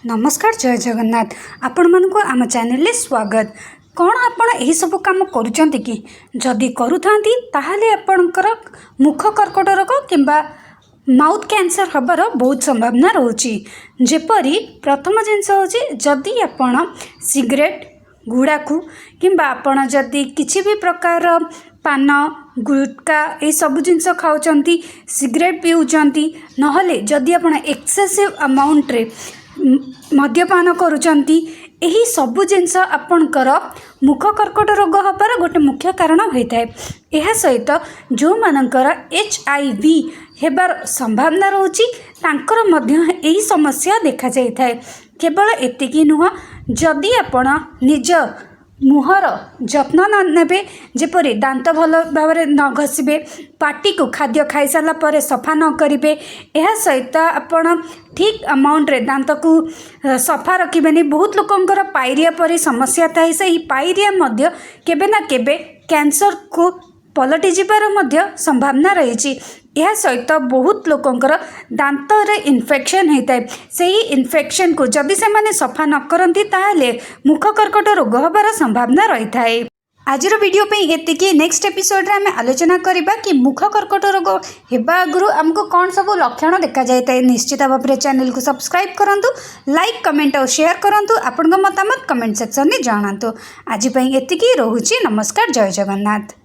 नमस्कार जय जगन्नाथ आपण मानक आम चैनल स्वागत। कौन आपण यही सब काम करुँच कि जदि करूथांती ताहले आपणकर मुख कर्कट रोग किंबा माउथ कैंसर हबार बहुत संभावना रोची। जेपरी प्रथम जिनस होची जदि आपण सिगरेट गुड़ाकू किंबा आपण जदि किसी भी प्रकार पान गुटका ये सब जिनस खाऊँच सिगरेट पीउचंती नहले जदि आपण एक्सेसिव अमाउंट रे मद्यपान करुचंती यही सबु जिनस आपणकर मुख कर्कट रोग हबार गोटे मुख्य कारण होता है। यह सहित जो मानकर HIV हेबार संभावना रोची तांकर मध्य यही समस्या देखा जाय थाए। केवल एतिकी नुह जदि आपण निज मुहर जत्न न नेबे जेपरी दांत भल भाव न घसीबे पाटी को खाद्य खाई सारा पर सफा न करेंगे यह सहित आपण ठीक अमाउंट रे दांत को सफा रखिबेनी। बहुत लोकंकर पायरिया परी समस्या थाए से पायरिया मध्य केबे ना केबे कैंसर को पलटि जिबार मध्य संभावना रही। यह सहित बहुत लोकंकर दांत रे इन्फेक्शन होता है से ही इन्फेक्शन को जदि से माने सफा न करती ताहले मुख कर्कट रोग हबार संभावना रही थाए। आजर वीडियो पे एतिकी नेक्स्ट एपिसोड रे आम आलोचना करबा कि मुख कर्कट रोग हेबा आगु आमको कौन सब लक्षण देखा जाए। निश्चित भाव में चैनल को सब्सक्राइब करंतु, लाइक कमेंट और शेयर करंतु, आपन मतामत कमेंट सेक्शन में जणांतु। आज एतिकी रहुची। नमस्कार जय जगन्नाथ।